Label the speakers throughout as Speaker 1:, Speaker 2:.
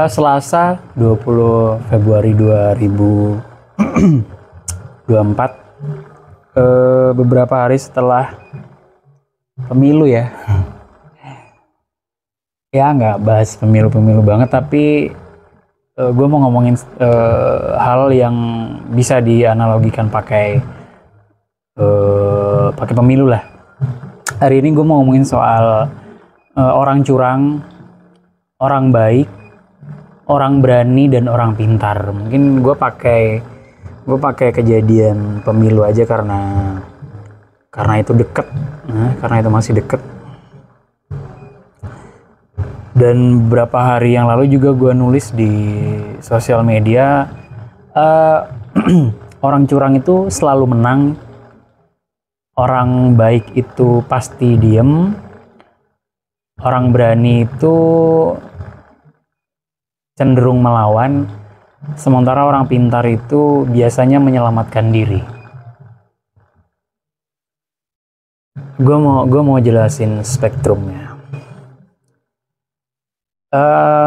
Speaker 1: Selasa 20 Februari 2024, beberapa hari setelah pemilu ya. Ya nggak bahas pemilu-pemilu banget, tapi gue mau ngomongin hal yang bisa dianalogikan pakai pemilu lah. Hari ini gue mau ngomongin soal orang curang, orang baik, orang berani, dan orang pintar. Mungkin gue pakai kejadian pemilu aja karena itu deket, karena itu masih deket. Dan beberapa hari yang lalu juga gue nulis di sosial media, orang curang itu selalu menang, orang baik itu pasti diem, orang berani itu cenderung melawan, sementara orang pintar itu biasanya menyelamatkan diri. Gue mau jelasin spektrumnya.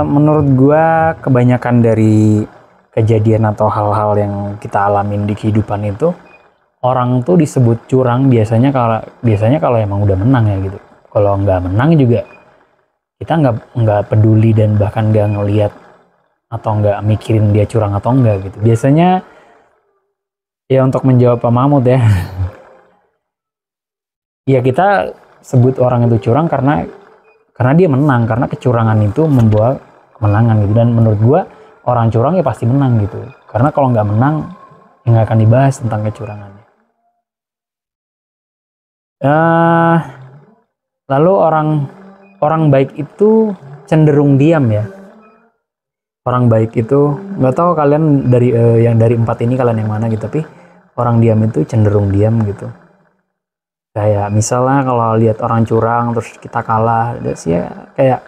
Speaker 1: Menurut gue kebanyakan dari kejadian atau hal-hal yang kita alamin di kehidupan itu, orang tuh disebut curang biasanya kalau emang udah menang ya gitu. Kalau nggak menang juga kita nggak peduli dan bahkan nggak ngelihat atau nggak mikirin dia curang atau enggak gitu. Biasanya ya, untuk menjawab Pak Mahmud ya, ya kita sebut orang itu curang karena dia menang, karena kecurangan itu membawa kemenangan gitu. Dan menurut gua orang curang ya pasti menang gitu, karena kalau nggak menang ya nggak akan dibahas tentang kecurangannya. Lalu orang baik itu cenderung diam ya. Orang baik itu, nggak tahu kalian dari yang dari 4 ini kalian yang mana gitu, tapi orang diam itu cenderung diam gitu. Kayak misalnya kalau lihat orang curang terus kita kalah, terus ya kayak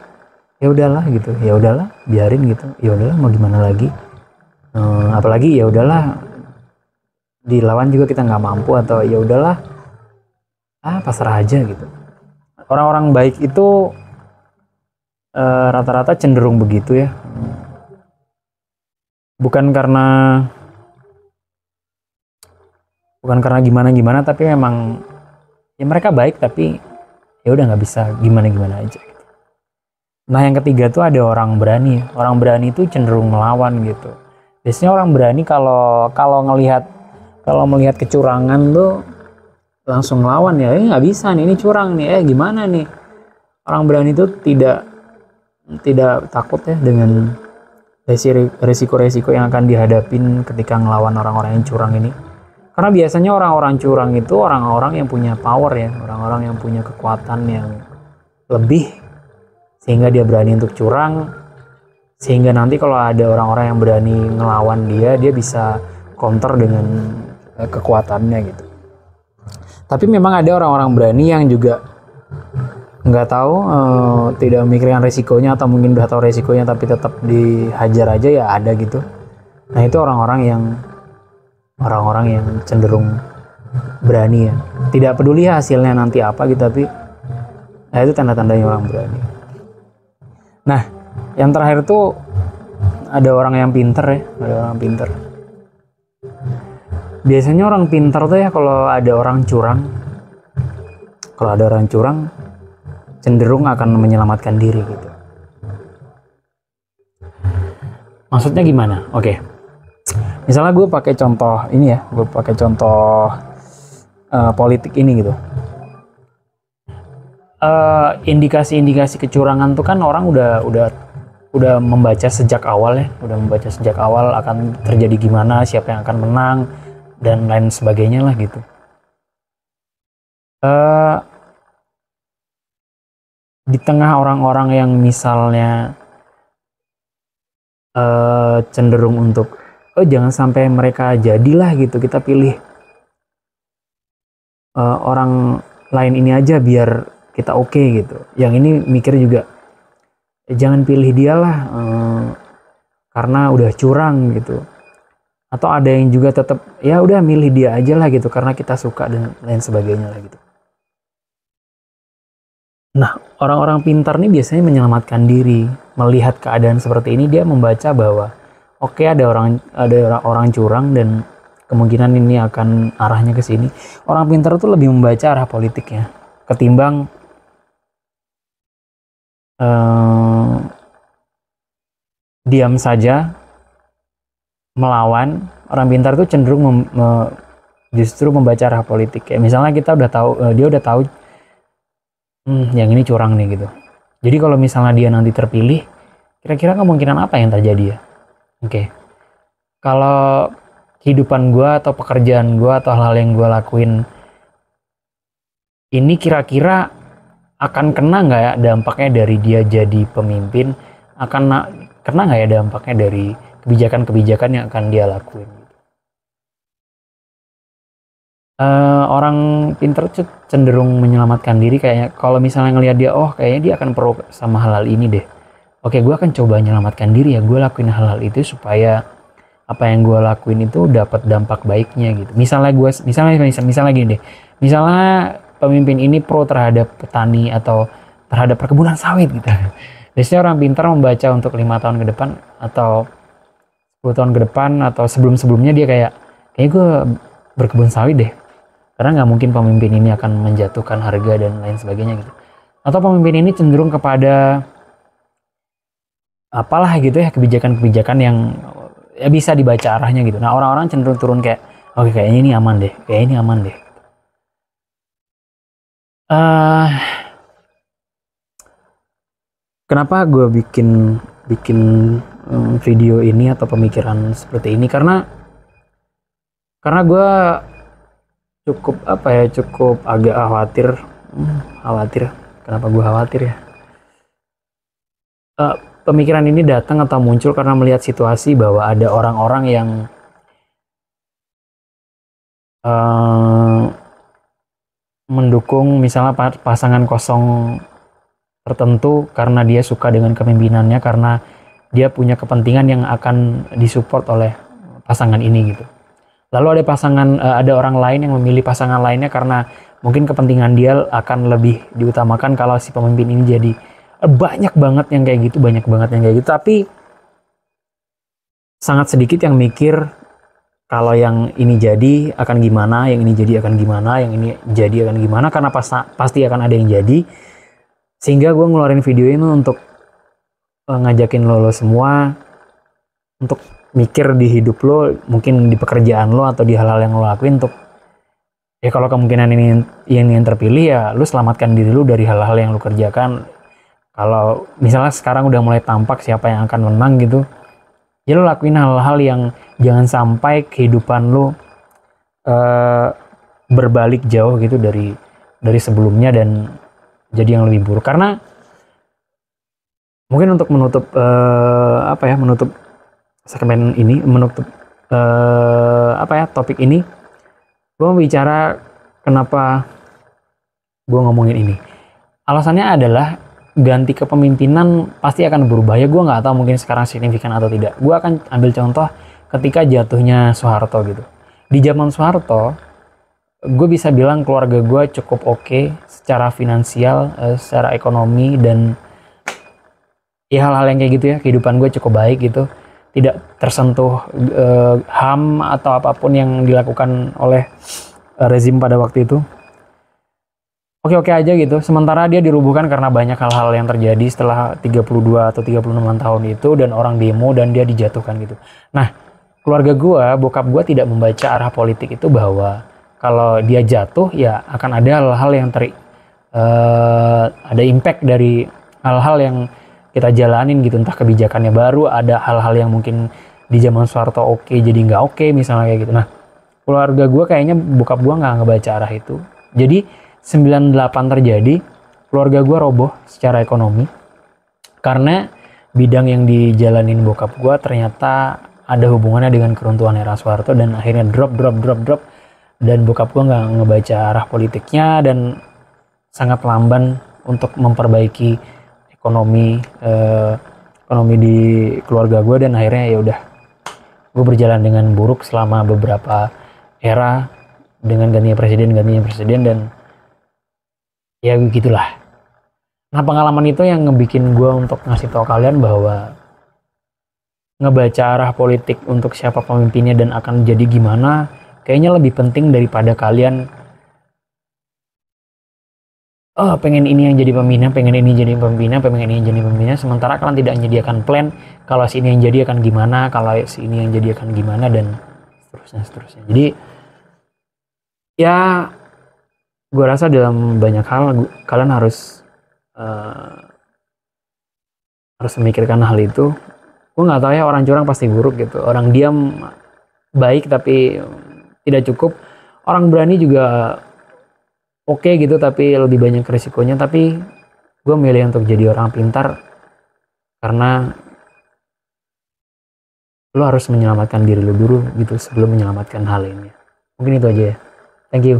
Speaker 1: ya udahlah gitu, ya udahlah biarin gitu, ya udahlah mau gimana lagi. Apalagi ya udahlah dilawan juga kita nggak mampu, atau ya udahlah pasrah aja gitu. Orang-orang baik itu rata-rata cenderung begitu ya. Bukan karena gimana-gimana, tapi memang ya mereka baik, tapi ya udah nggak bisa gimana-gimana aja gitu. Nah, yang ketiga tuh ada orang berani. Orang berani itu cenderung melawan gitu. Biasanya orang berani kalau melihat kecurangan tuh langsung melawan ya. Nggak bisa nih, ini curang nih. Gimana nih? Orang berani itu tidak takut ya dengan resiko-resiko yang akan dihadapin ketika ngelawan orang-orang yang curang ini. Karena biasanya orang-orang curang itu orang-orang yang punya power ya, orang-orang yang punya kekuatan yang lebih, sehingga dia berani untuk curang, sehingga nanti kalau ada orang-orang yang berani ngelawan dia bisa counter dengan kekuatannya gitu. Tapi memang ada orang-orang berani yang juga nggak tahu, tidak memikirkan resikonya, atau mungkin udah tahu resikonya tapi tetap dihajar aja ya, ada gitu. Nah, itu orang-orang yang cenderung berani ya, tidak peduli hasilnya nanti apa gitu, tapi itu tanda-tandanya orang berani. Nah, yang terakhir tuh ada orang yang pinter ya, ada orang pinter. Biasanya orang pinter tuh ya, kalau ada orang curang cenderung akan menyelamatkan diri gitu. Maksudnya gimana? Oke. Misalnya gue pakai contoh ini ya, politik ini gitu. Indikasi-indikasi kecurangan tuh kan orang udah membaca sejak awal ya, akan terjadi gimana, siapa yang akan menang dan lain sebagainya lah gitu. Di tengah orang-orang yang misalnya cenderung untuk jangan sampai mereka jadilah gitu, kita pilih orang lain ini aja biar kita oke gitu. Yang ini mikir juga jangan pilih dia lah karena udah curang gitu. Atau ada yang juga tetap ya udah milih dia aja lah gitu karena kita suka dan lain sebagainya lah gitu. Nah, orang-orang pintar nih biasanya menyelamatkan diri. Melihat keadaan seperti ini, dia membaca bahwa oke, ada orang curang dan kemungkinan ini akan arahnya ke sini. Orang pintar tuh lebih membaca arah politiknya ketimbang eh, diam saja melawan. Orang pintar tuh cenderung justru membaca arah politik. Kayak misalnya kita udah tahu, dia udah tahu yang ini curang nih gitu. Jadi kalau misalnya dia nanti terpilih, kira-kira kemungkinan apa yang terjadi ya? Oke. Kalau kehidupan gue atau pekerjaan gue atau hal-hal yang gue lakuin ini kira-kira akan kena nggak ya dampaknya dari dia jadi pemimpin? Kena nggak ya dampaknya dari kebijakan-kebijakan yang akan dia lakuin? Orang pinter cenderung menyelamatkan diri, kayaknya kalau misalnya ngelihat dia, oh kayaknya dia akan pro sama hal-hal ini deh. Oke, gue akan coba menyelamatkan diri ya, gue lakuin hal-hal itu supaya apa yang gue lakuin itu dapat dampak baiknya gitu. Misalnya gini deh, misalnya pemimpin ini pro terhadap petani atau terhadap perkebunan sawit gitu. Biasanya orang pintar membaca untuk 5 tahun ke depan atau 10 tahun ke depan atau sebelum-sebelumnya dia kayaknya gue berkebun sawit deh. Karena nggak mungkin pemimpin ini akan menjatuhkan harga dan lain sebagainya gitu. Atau pemimpin ini cenderung kepada apalah gitu ya, kebijakan-kebijakan yang ya bisa dibaca arahnya gitu. Nah, orang-orang cenderung turun kayak, oke, kayaknya ini aman deh, kayaknya ini aman deh. Kenapa gue bikin video ini atau pemikiran seperti ini? Karena gue cukup agak khawatir. Kenapa gue khawatir ya? Pemikiran ini datang atau muncul karena melihat situasi bahwa ada orang-orang yang mendukung misalnya pasangan kosong tertentu karena dia suka dengan kepemimpinannya, karena dia punya kepentingan yang akan disupport oleh pasangan ini gitu. Lalu ada orang lain yang memilih pasangan lainnya karena mungkin kepentingan dia akan lebih diutamakan kalau si pemimpin ini jadi. Banyak banget yang kayak gitu. Tapi sangat sedikit yang mikir kalau yang ini jadi akan gimana, yang ini jadi akan gimana, yang ini jadi akan gimana, karena pasti akan ada yang jadi. Sehingga gue ngeluarin video ini untuk ngajakin lo semua untuk mikir di hidup lo, mungkin di pekerjaan lo atau di hal-hal yang lo lakuin, untuk ya kalau kemungkinan ini yang terpilih ya lo selamatkan diri lo dari hal-hal yang lo kerjakan. Kalau misalnya sekarang udah mulai tampak siapa yang akan menang gitu, ya lo lakuin hal-hal yang jangan sampai kehidupan lo berbalik jauh gitu dari sebelumnya dan jadi yang lebih buruk. Karena mungkin untuk menutup menutup segmen ini, menutup topik ini, gue mau bicara kenapa gue ngomongin ini. Alasannya adalah ganti kepemimpinan pasti akan berubah ya. Gue nggak tahu mungkin sekarang signifikan atau tidak. Gue akan ambil contoh ketika jatuhnya Soeharto gitu. Di zaman Soeharto, gue bisa bilang keluarga gue cukup oke secara finansial, secara ekonomi, dan ya hal-hal yang kayak gitu ya, kehidupan gue cukup baik gitu, tidak tersentuh HAM atau apapun yang dilakukan oleh rezim pada waktu itu. Oke-oke aja gitu. Sementara dia dirubuhkan karena banyak hal-hal yang terjadi setelah 32 atau 36 tahun itu, dan orang demo dan dia dijatuhkan gitu. Nah, keluarga gue, bokap gue tidak membaca arah politik itu bahwa kalau dia jatuh ya akan ada hal-hal yang ada impact dari hal-hal yang kita jalanin gitu, entah kebijakannya baru, ada hal-hal yang mungkin di zaman Soeharto oke jadi nggak oke misalnya kayak gitu. Nah, keluarga gue kayaknya bokap gue nggak ngebaca arah itu. Jadi 98 terjadi, keluarga gue roboh secara ekonomi karena bidang yang dijalanin bokap gue ternyata ada hubungannya dengan keruntuhan era Soeharto, dan akhirnya drop, dan bokap gue nggak ngebaca arah politiknya dan sangat lamban untuk memperbaiki ekonomi di keluarga gue, dan akhirnya ya udah gue berjalan dengan buruk selama beberapa era dengan gantinya presiden, dan ya begitulah. Nah pengalaman itu yang ngebikin gue untuk ngasih tau kalian bahwa ngebaca arah politik untuk siapa pemimpinnya dan akan jadi gimana kayaknya lebih penting daripada kalian pengen ini yang jadi pembina, pengen ini jadi pembina, pengen ini yang jadi pembina, sementara kalian tidak menyediakan plan kalau si ini yang jadi akan gimana, kalau si ini yang jadi akan gimana, dan seterusnya. Jadi ya gue rasa dalam banyak hal kalian harus memikirkan hal itu. Gue nggak tahu ya, orang curang pasti buruk gitu, orang diam baik tapi tidak cukup, orang berani juga oke gitu tapi lebih banyak risikonya. Tapi gue milih untuk jadi orang pintar karena lo harus menyelamatkan diri lo dulu gitu sebelum menyelamatkan hal lainnya. Mungkin itu aja ya. Thank you.